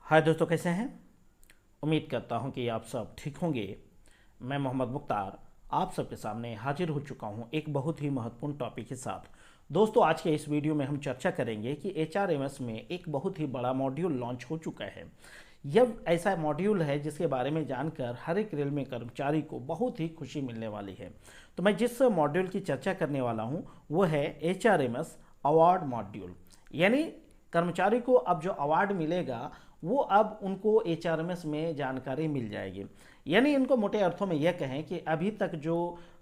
हाय दोस्तों, कैसे हैं। उम्मीद करता हूं कि आप सब ठीक होंगे। मैं मोहम्मद मुख्तार आप सबके सामने हाजिर हो चुका हूं एक बहुत ही महत्वपूर्ण टॉपिक के साथ। दोस्तों, आज के इस वीडियो में हम चर्चा करेंगे कि एचआरएमएस में एक बहुत ही बड़ा मॉड्यूल लॉन्च हो चुका है। यह ऐसा मॉड्यूल है जिसके बारे में जानकर हर एक रेलवे कर्मचारी को बहुत ही खुशी मिलने वाली है। तो मैं जिस मॉड्यूल की चर्चा करने वाला हूं वो है एचआरएमएस अवार्ड मॉड्यूल। यानी कर्मचारी को अब जो अवार्ड मिलेगा वो अब उनको एचआरएमएस में जानकारी मिल जाएगी। यानी इनको मोटे अर्थों में यह कहें कि अभी तक जो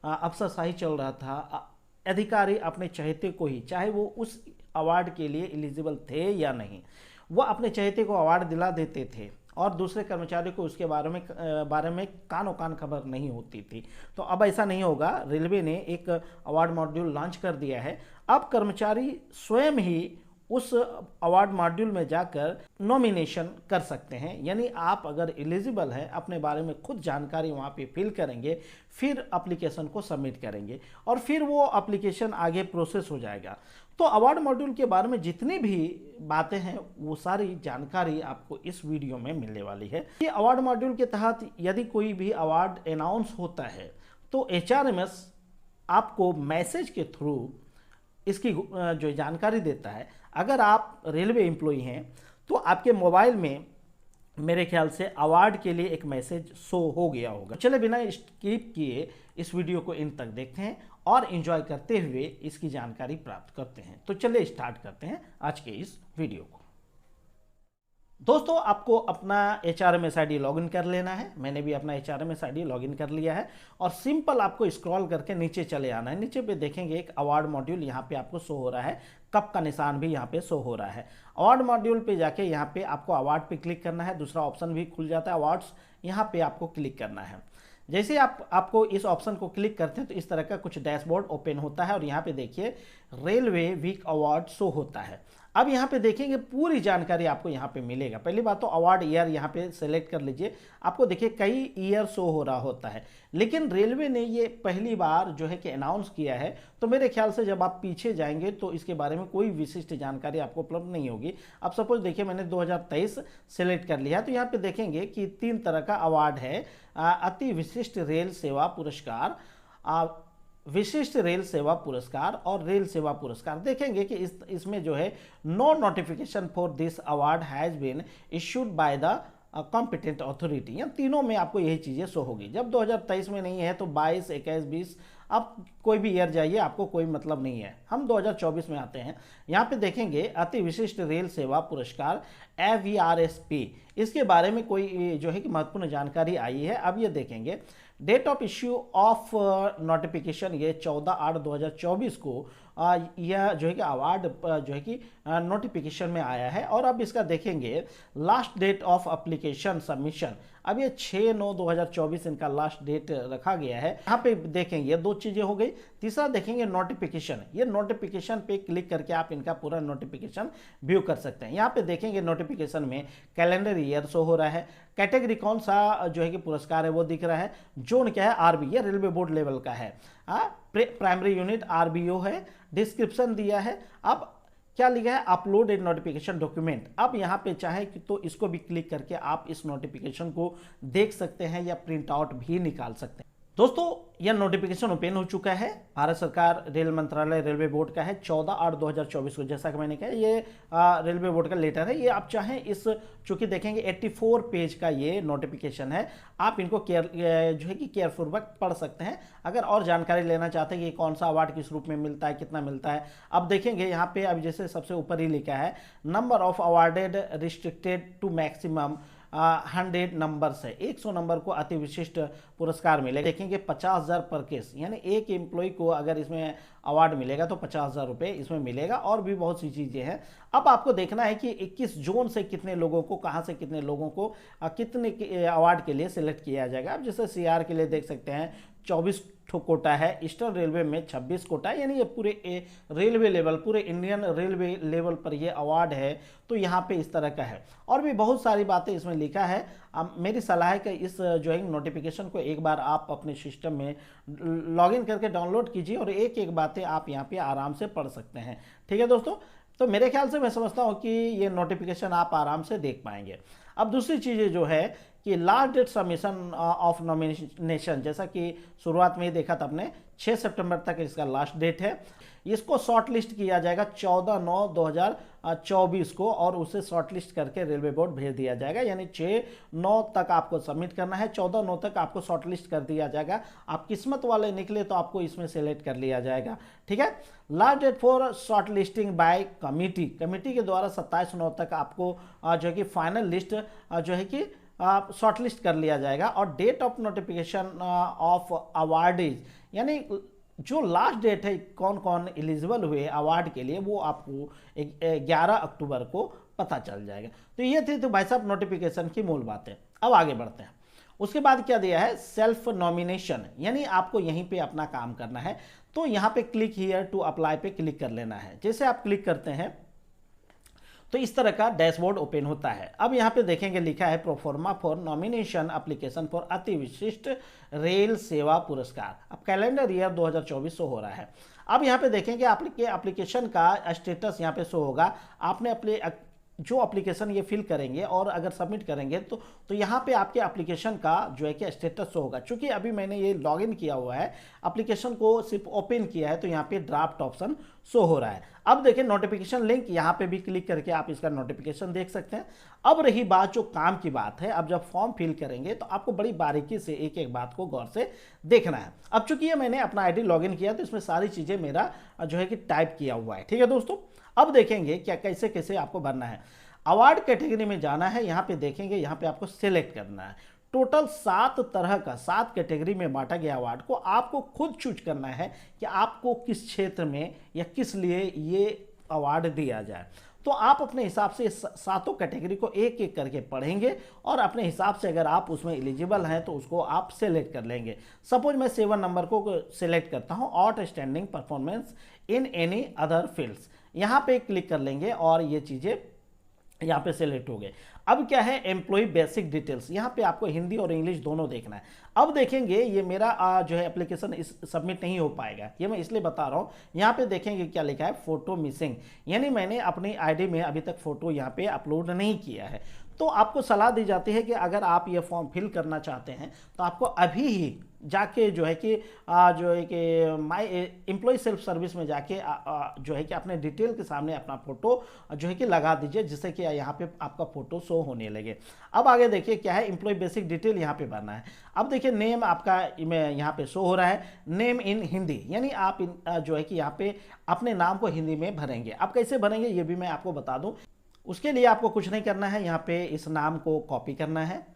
अफसरशाही चल रहा था, अधिकारी अपने चहेते को ही, चाहे वो उस अवार्ड के लिए एलिजिबल थे या नहीं, वो अपने चहेते को अवार्ड दिला देते थे और दूसरे कर्मचारी को उसके बारे में कानो कान खबर नहीं होती थी। तो अब ऐसा नहीं होगा। रेलवे ने एक अवार्ड मॉड्यूल लॉन्च कर दिया है। अब कर्मचारी स्वयं ही उस अवार्ड मॉड्यूल में जाकर नॉमिनेशन कर सकते हैं। यानी आप अगर एलिजिबल हैं, अपने बारे में खुद जानकारी वहाँ पे फिल करेंगे, फिर एप्लीकेशन को सबमिट करेंगे और फिर वो एप्लीकेशन आगे प्रोसेस हो जाएगा। तो अवार्ड मॉड्यूल के बारे में जितनी भी बातें हैं वो सारी जानकारी आपको इस वीडियो में मिलने वाली है। ये अवार्ड मॉड्यूल के तहत यदि कोई भी अवार्ड अनाउंस होता है तो एचआरएमएस आपको मैसेज के थ्रू इसकी जो जानकारी देता है। अगर आप रेलवे एम्प्लॉई हैं तो आपके मोबाइल में मेरे ख्याल से अवार्ड के लिए एक मैसेज शो हो गया होगा। चले बिना स्किप किए इस वीडियो को इन तक देखते हैं और एंजॉय करते हुए इसकी जानकारी प्राप्त करते हैं। तो चलिए स्टार्ट करते हैं आज के इस वीडियो को। दोस्तों, आपको अपना एचआरएमएस आईडी लॉगिन कर लेना है। मैंने भी अपना एचआरएमएस आईडी लॉगिन कर लिया है और सिंपल आपको स्क्रॉल करके नीचे चले आना है। नीचे पे देखेंगे एक अवार्ड मॉड्यूल यहाँ पे आपको शो हो रहा है, कप का निशान भी यहाँ पे शो हो रहा है। अवार्ड मॉड्यूल पे जाके यहाँ पे आपको अवार्ड पे क्लिक करना है। दूसरा ऑप्शन भी खुल जाता है, अवार्ड्स, यहाँ पे आपको क्लिक करना है। जैसे आपको इस ऑप्शन को क्लिक करते हैं तो इस तरह का कुछ डैशबोर्ड ओपन होता है और यहाँ पे देखिए रेलवे वीक अवार्ड शो होता है। अब यहाँ पे देखेंगे पूरी जानकारी आपको यहाँ पे मिलेगा। पहली बात तो अवार्ड ईयर यहाँ पे सेलेक्ट कर लीजिए। आपको देखिए कई ईयर शो हो रहा होता है, लेकिन रेलवे ने ये पहली बार जो है कि अनाउंस किया है। तो मेरे ख्याल से जब आप पीछे जाएंगे तो इसके बारे में कोई विशिष्ट जानकारी आपको उपलब्ध नहीं होगी। अब सपोज देखिए मैंने 2023 सेलेक्ट कर लिया है तो यहाँ पे देखेंगे कि 3 तरह का अवार्ड है। अति विशिष्ट रेल सेवा पुरस्कार, विशिष्ट रेल सेवा पुरस्कार और रेल सेवा पुरस्कार। देखेंगे कि इसमें जो है no notification for this award has been issued by the competent authority. या तीनों में आपको यही चीज़ें शो होगी। जब 2023 में नहीं है तो 22, 21, 20, अब कोई भी ईयर जाइए आपको कोई मतलब नहीं है। हम 2024 में आते हैं। यहाँ पे देखेंगे अति विशिष्ट रेल सेवा पुरस्कार AVRSP, इसके बारे में कोई जो है कि महत्वपूर्ण जानकारी आई है। अब ये देखेंगे date of issue of notification, ये 14/8/2024 को यह जो है कि अवार्ड जो है कि नोटिफिकेशन में आया है। और अब इसका देखेंगे last date of application submission. अब ये 6/9/2024 इनका लास्ट डेट रखा गया है। यहाँ पे देखेंगे ये 2 चीज़ें हो गई। तीसरा देखेंगे नोटिफिकेशन। ये नोटिफिकेशन पे क्लिक करके आप इनका पूरा नोटिफिकेशन व्यू कर सकते हैं। यहाँ पे देखेंगे नोटिफिकेशन में कैलेंडर ईयर शो हो रहा है, कैटेगरी कौन सा जो है कि पुरस्कार है वो दिख रहा है, जोन क्या है आरबी, ये रेलवे बोर्ड लेवल का है, प्राइमरी यूनिट आरबीओ है, डिस्क्रिप्शन दिया है। अब क्या लिखा है, अपलोड ए नोटिफिकेशन डॉक्यूमेंट। अब यहाँ पे चाहे तो इसको भी क्लिक करके आप इस नोटिफिकेशन को देख सकते हैं या प्रिंट आउट भी निकाल सकते हैं। दोस्तों, यह नोटिफिकेशन ओपन हो चुका है। भारत सरकार रेल मंत्रालय रेलवे बोर्ड का है 14/8/2024 को। जैसा कि मैंने कहा ये रेलवे बोर्ड का लेटर है। ये आप चाहें इस, चूंकि देखेंगे 84 पेज का ये नोटिफिकेशन है, आप इनको जो है कि केयरपूर्वक पढ़ सकते हैं। अगर और जानकारी लेना चाहते हैं कि कौन सा अवार्ड किस रूप में मिलता है, कितना मिलता है, अब देखेंगे यहाँ पे। अब जैसे सबसे ऊपर ही लिखा है number of awarded restricted to maximum 100 number से 100 नंबर को अति विशिष्ट पुरस्कार मिलेगा। देखेंगे 50,000 पर केस, यानी एक एम्प्लॉय को अगर इसमें अवार्ड मिलेगा तो 50,000 रुपये इसमें मिलेगा। और भी बहुत सी चीज़ें हैं। अब आपको देखना है कि 21 जोन से कितने लोगों को, कहाँ से कितने लोगों को कितने अवार्ड के लिए सिलेक्ट किया जाएगा। अब जैसे सीआर के लिए देख सकते हैं 24 कोटा है, ईस्टर्न रेलवे में 26 कोटा है। यानी ये पूरे रेलवे लेवल, पूरे इंडियन रेलवे लेवल पर ये अवार्ड है। तो यहाँ पे इस तरह का है और भी बहुत सारी बातें इसमें लिखा है। मेरी सलाह है कि इस जो है नोटिफिकेशन को एक बार आप अपने सिस्टम में लॉगिन करके डाउनलोड कीजिए और एक एक बातें आप यहाँ पे आराम से पढ़ सकते हैं। ठीक है दोस्तों, तो मेरे ख्याल से मैं समझता हूँ कि ये नोटिफिकेशन आप आराम से देख पाएंगे। अब दूसरी चीज़ जो है कि last date submission of nomination, जैसा कि शुरुआत में ही देखा था आपने, 6 सितंबर तक इसका लास्ट डेट है। इसको शॉर्ट लिस्ट किया जाएगा 14/9/2024 को, और उसे शॉर्ट लिस्ट करके रेलवे बोर्ड भेज दिया जाएगा। यानी 6/9 तक आपको सबमिट करना है, 14/9 तक आपको शॉर्ट लिस्ट कर दिया जाएगा। आप किस्मत वाले निकले तो आपको इसमें सेलेक्ट कर लिया जाएगा। ठीक है, last date for short listing by committee, committee के द्वारा 27/9 तक आपको जो है कि फाइनल लिस्ट जो है कि शॉर्ट लिस्ट कर लिया जाएगा। और date of notification of awardees, यानी जो लास्ट डेट है कौन कौन एलिजिबल हुए अवार्ड के लिए, वो आपको 11 अक्टूबर को पता चल जाएगा। तो ये थी तो भाई साहब नोटिफिकेशन की मूल बातें। अब आगे बढ़ते हैं। उसके बाद क्या दिया है, सेल्फ नॉमिनेशन, यानी आपको यहीं पे अपना काम करना है। तो यहाँ पे क्लिक हियर टू अप्लाई पे क्लिक कर लेना है। जैसे आप क्लिक करते हैं तो इस तरह का डैशबोर्ड ओपन होता है। अब यहाँ पे देखेंगे लिखा है proforma for nomination application for अति विशिष्ट रेल सेवा पुरस्कार। अब कैलेंडर ईयर 2024 शो हो रहा है। अब यहाँ पे देखेंगे आपके एप्लीकेशन का स्टेटस यहाँ पे शो होगा। आपने अपने जो एप्लीकेशन ये फिल करेंगे और अगर सबमिट करेंगे तो यहाँ पे आपके एप्लीकेशन का जो है कि स्टेटस शो होगा। चूंकि अभी मैंने ये लॉगिन किया हुआ है, एप्लीकेशन को सिर्फ ओपन किया है, तो यहाँ पे ड्राफ्ट ऑप्शन शो हो रहा है। अब देखिए नोटिफिकेशन लिंक, यहाँ पे भी क्लिक करके आप इसका नोटिफिकेशन देख सकते हैं। अब रही बात जो काम की बात है, अब जब फॉर्म फिल करेंगे तो आपको बड़ी बारीकी से एक एक बात को गौर से देखना है। अब चूंकि ये मैंने अपना आईडी लॉगिन किया तो इसमें सारी चीज़ें मेरा जो है कि टाइप किया हुआ है। ठीक है दोस्तों, अब देखेंगे क्या कैसे कैसे आपको भरना है। अवार्ड कैटेगरी में जाना है, यहाँ पे देखेंगे, यहाँ पे आपको सिलेक्ट करना है। टोटल 7 तरह का 7 कैटेगरी में बांटा गया अवार्ड को आपको खुद चूज करना है कि आपको किस क्षेत्र में या किस लिए ये अवार्ड दिया जाए। तो आप अपने हिसाब से सातों कैटेगरी को एक एक करके पढ़ेंगे और अपने हिसाब से अगर आप उसमें एलिजिबल हैं तो उसको आप सेलेक्ट कर लेंगे। सपोज मैं 7 नंबर को सिलेक्ट करता हूं, outstanding performance in any other fields, यहाँ पे क्लिक कर लेंगे और ये चीज़ें यहाँ पे सेलेक्ट हो गए। अब क्या है, एम्प्लॉय बेसिक डिटेल्स, यहाँ पे आपको हिंदी और इंग्लिश दोनों देखना है। अब देखेंगे ये मेरा जो है एप्लीकेशन इस सबमिट नहीं हो पाएगा, ये मैं इसलिए बता रहा हूँ। यहाँ पे देखेंगे क्या लिखा है, फोटो मिसिंग, यानी मैंने अपनी आईडी में अभी तक फोटो यहाँ पे अपलोड नहीं किया है। तो आपको सलाह दी जाती है कि अगर आप ये फॉर्म फिल करना चाहते हैं तो आपको अभी ही जाके जो है कि माई एम्प्लॉय सेल्फ सर्विस में जाके जो है कि अपने डिटेल के सामने अपना फोटो जो है कि लगा दीजिए, जिससे कि यहाँ पे आपका फोटो शो होने लगे। अब आगे देखिए क्या है, एम्प्लॉय बेसिक डिटेल यहाँ पे भरना है। अब देखिए नेम आपका यहाँ पे शो हो रहा है, नेम इन हिंदी, यानी आप जो है कि यहाँ पे अपने नाम को हिंदी में भरेंगे। अब कैसे भरेंगे ये भी मैं आपको बता दूँ। उसके लिए आपको कुछ नहीं करना है, यहाँ पे इस नाम को कॉपी करना है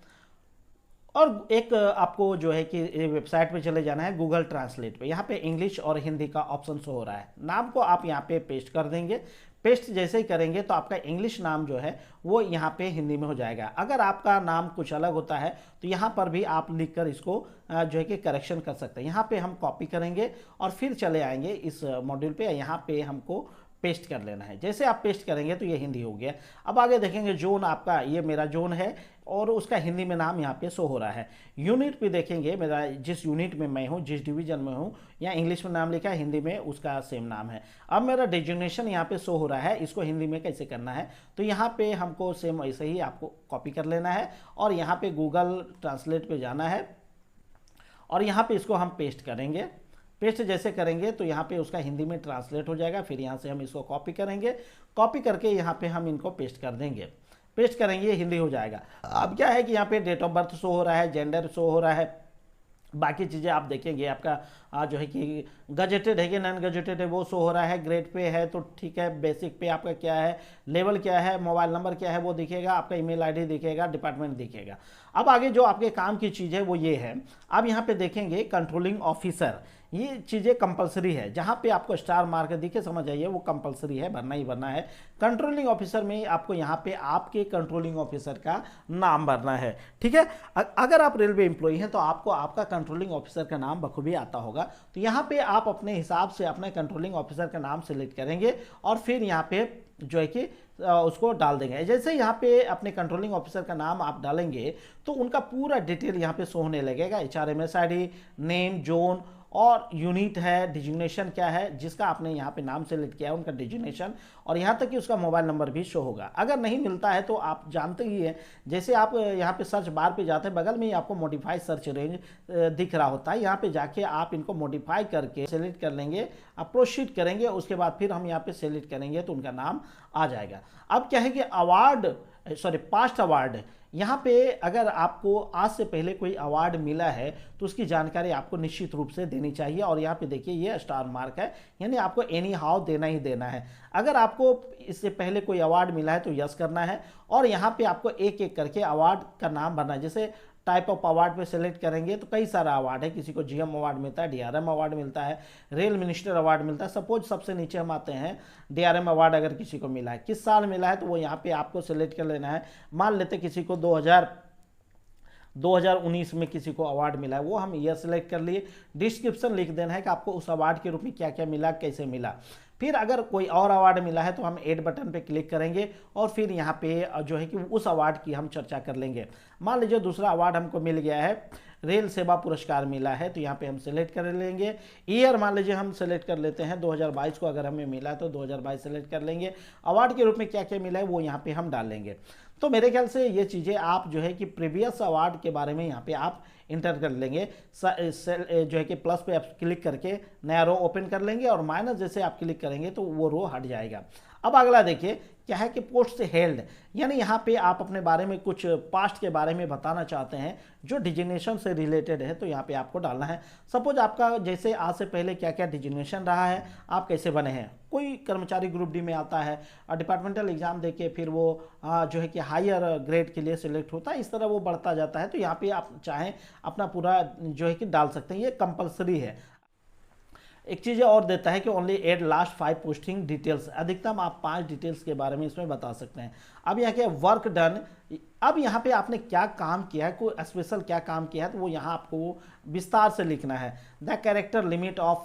और एक आपको जो है कि वेबसाइट पे चले जाना है, गूगल ट्रांसलेट पे। यहाँ पे इंग्लिश और हिंदी का ऑप्शन शो हो रहा है, नाम को आप यहाँ पे पेस्ट कर देंगे। पेस्ट जैसे ही करेंगे तो आपका इंग्लिश नाम जो है वो यहाँ पे हिंदी में हो जाएगा। अगर आपका नाम कुछ अलग होता है तो यहाँ पर भी आप लिखकर इसको जो है कि करेक्शन कर सकते हैं। यहाँ पे हम कॉपी करेंगे और फिर चले आएंगे इस मॉड्यूल पे, यहाँ पे हमको पेस्ट कर लेना है। जैसे आप पेस्ट करेंगे तो ये हिंदी हो गया। अब आगे देखेंगे जोन, आपका ये मेरा जोन है और उसका हिंदी में नाम यहाँ पे शो हो रहा है। यूनिट पे देखेंगे मेरा जिस यूनिट में मैं हूँ, जिस डिवीजन में हूँ, या इंग्लिश में नाम लिखा है, हिंदी में उसका सेम नाम है। अब मेरा डेजिग्नेशन यहाँ पे शो हो रहा है, इसको हिंदी में कैसे करना है, तो यहाँ पे हमको सेम ऐसे ही आपको कॉपी कर लेना है और यहाँ पे गूगल ट्रांसलेट पे जाना है और यहाँ पे इसको हम पेस्ट करेंगे। पेस्ट जैसे करेंगे तो यहाँ पे उसका हिंदी में ट्रांसलेट हो जाएगा। फिर यहाँ से हम इसको कॉपी करेंगे, कॉपी करके यहाँ पे हम इनको पेस्ट कर देंगे। पेस्ट करेंगे, ये हिंदी हो जाएगा। अब क्या है कि यहाँ पे डेट ऑफ बर्थ शो हो रहा है, जेंडर शो हो रहा है, बाकी चीज़ें आप देखेंगे। आपका जो है कि गजेटेड है कि नॉन गजेटेड है वो शो हो रहा है, ग्रेड पे है तो ठीक है, बेसिक पे आपका क्या है, लेवल क्या है, मोबाइल नंबर क्या है वो दिखेगा, आपका ईमेल आईडी दिखेगा, डिपार्टमेंट दिखेगा। अब आगे जो आपके काम की चीज़ है वो ये है। अब यहाँ पे देखेंगे कंट्रोलिंग ऑफिसर, ये चीज़ें कंपलसरी है। जहाँ पे आपको स्टार मार्क दिखे समझ आइए वो कंपलसरी है, भरना ही भरना है। कंट्रोलिंग ऑफिसर में आपको यहाँ पे आपके कंट्रोलिंग ऑफिसर का नाम भरना है। ठीक है, अगर आप रेलवे एम्प्लॉई हैं तो आपको आपका कंट्रोलिंग ऑफिसर का नाम बखूबी आता होगा। तो यहाँ पे आप अपने हिसाब से अपने कंट्रोलिंग ऑफिसर का नाम सेलेक्ट करेंगे और फिर यहाँ पे जो है कि उसको डाल देंगे। जैसे यहाँ पे अपने कंट्रोलिंग ऑफिसर का नाम आप डालेंगे तो उनका पूरा डिटेल यहाँ पे शो होने लगेगा, HRMS ID, नेम, जोन और यूनिट है, डिजिग्नेशन क्या है जिसका आपने यहाँ पे नाम सेलेक्ट किया है, उनका डिजिग्नेशन, और यहाँ तक कि उसका मोबाइल नंबर भी शो होगा। अगर नहीं मिलता है तो आप जानते ही हैं, जैसे आप यहाँ पे सर्च बार पे जाते हैं, बगल में ही आपको मॉडिफाई सर्च रेंज दिख रहा होता है, यहाँ पे जाके आप इनको मॉडिफाई करके सेलेक्ट कर लेंगे, आप प्रोसीड करेंगे, उसके बाद फिर हम यहाँ पे सेलेक्ट करेंगे तो उनका नाम आ जाएगा। अब क्या है कि पास्ट अवार्ड, यहाँ पे अगर आपको आज से पहले कोई अवार्ड मिला है तो उसकी जानकारी आपको निश्चित रूप से देनी चाहिए, और यहाँ पे देखिए ये स्टार मार्क है, यानी आपको एनी हाउ देना ही देना है। अगर आपको इससे पहले कोई अवार्ड मिला है तो यस करना है, और यहाँ पे आपको एक एक करके अवार्ड का नाम भरना है। जैसे टाइप ऑफ अवार्ड पे सेलेक्ट करेंगे तो कई सारा अवार्ड है, किसी को जीएम अवार्ड मिलता है, डीआरएम अवार्ड मिलता है, रेल मिनिस्टर अवार्ड मिलता है। सपोज सबसे नीचे हम आते हैं, डीआरएम अवार्ड अगर किसी को मिला है, किस साल मिला है तो वो यहाँ पे आपको सेलेक्ट कर लेना है। मान लेते किसी को 2019 में किसी को अवार्ड मिला है, वो हम ईयर सेलेक्ट कर लिए। डिस्क्रिप्शन लिख देना है कि आपको उस अवार्ड के रूप में क्या क्या मिला, कैसे मिला। फिर अगर कोई और अवार्ड मिला है तो हम ऐड बटन पे क्लिक करेंगे और फिर यहाँ पे जो है कि उस अवार्ड की हम चर्चा कर लेंगे। मान लीजिए दूसरा अवार्ड हमको मिल गया है, रेल सेवा पुरस्कार मिला है, तो यहाँ पे हम सेलेक्ट कर लेंगे। ईयर मान लीजिए हम सेलेक्ट कर लेते हैं 2022 को, अगर हमें मिला तो 2022 सेलेक्ट कर लेंगे। अवार्ड के रूप में क्या क्या मिला है वो यहाँ पे हम डाल लेंगे। तो मेरे ख्याल से ये चीज़ें आप जो है कि प्रीवियस अवार्ड के बारे में यहाँ पे आप इंटर कर लेंगे। जो है कि प्लस पे आप क्लिक करके नया रो ओपन कर लेंगे, और माइनस जैसे आप क्लिक करेंगे तो वो रो हट जाएगा। अब अगला देखिए क्या है कि पोस्ट हेल्ड, यानी यहाँ पे आप अपने बारे में कुछ पास्ट के बारे में बताना चाहते हैं जो डिजिग्नेशन से रिलेटेड है, तो यहाँ पे आपको डालना है। सपोज आपका जैसे आज से पहले क्या क्या डिजिग्नेशन रहा है, आप कैसे बने हैं। कोई कर्मचारी ग्रुप डी में आता है और डिपार्टमेंटल एग्जाम देके फिर वो जो है कि हायर ग्रेड के लिए सिलेक्ट होता है, इस तरह वो बढ़ता जाता है। तो यहाँ पे आप चाहें अपना पूरा जो है कि डाल सकते हैं, ये कंपलसरी है। एक चीज़ और देता है कि only add last 5 posting details, अधिकतम आप 5 डिटेल्स के बारे में इसमें बता सकते हैं। अब यहाँ के वर्क डन, अब यहाँ पे आपने क्या काम किया है, कोई स्पेशल क्या काम किया है, तो वो यहाँ आपको विस्तार से लिखना है। The character limit of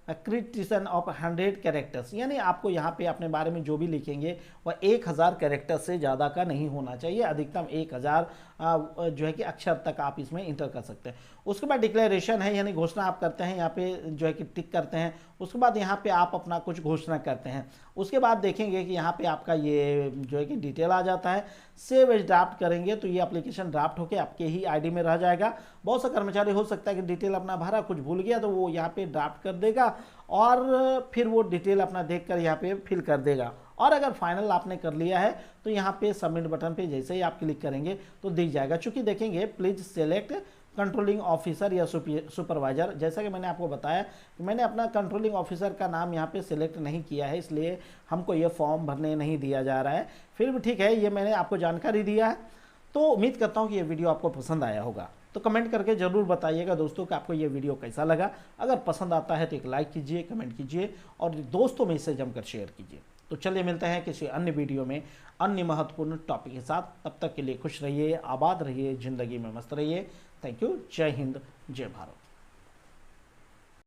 criterion of 100 characters, यानी आपको यहाँ पे अपने बारे में जो भी लिखेंगे वह 1000 कैरेक्टर से ज़्यादा का नहीं होना चाहिए, अधिकतम 1000 जो है कि अक्षर तक आप इसमें इंटर कर सकते हैं। उसके बाद डिक्लेरेशन है, यानी घोषणा आप करते हैं, यहाँ पे जो है कि टिक करते हैं। उसके बाद यहाँ पे आप अपना कुछ घोषणा करते हैं। उसके बाद देखेंगे कि यहाँ पे आपका ये जो है कि डिटेल आ जाता है। सेव एज ड्राफ्ट करेंगे तो ये एप्लीकेशन ड्राफ्ट होकर आपके ही आईडी में रह जाएगा। बहुत सा कर्मचारी हो सकता है कि डिटेल अपना भरा, कुछ भूल गया, तो वो यहाँ पे ड्राफ्ट कर देगा और फिर वो डिटेल अपना देखकर यहाँ पे फिल कर देगा। और अगर फाइनल आपने कर लिया है तो यहाँ पे सबमिट बटन पे जैसे ही आप क्लिक करेंगे तो दिख जाएगा। चूंकि देखेंगे प्लीज सेलेक्ट कंट्रोलिंग ऑफिसर या सुपरवाइजर, जैसा कि मैंने आपको बताया कि मैंने अपना कंट्रोलिंग ऑफिसर का नाम यहाँ पे सिलेक्ट नहीं किया है, इसलिए हमको ये फॉर्म भरने नहीं दिया जा रहा है। फिर भी ठीक है, ये मैंने आपको जानकारी दिया है। तो उम्मीद करता हूँ कि ये वीडियो आपको पसंद आया होगा। तो कमेंट करके ज़रूर बताइएगा दोस्तों कि आपको ये वीडियो कैसा लगा। अगर पसंद आता है तो एक लाइक कीजिए, कमेंट कीजिए और दोस्तों में इसे जमकर शेयर कीजिए। तो चलिए मिलते हैं किसी अन्य वीडियो में अन्य महत्वपूर्ण टॉपिक के साथ। तब तक के लिए खुश रहिए, आबाद रहिए, ज़िंदगी में मस्त रहिए। Thank you. जय हिंद, जय भारत।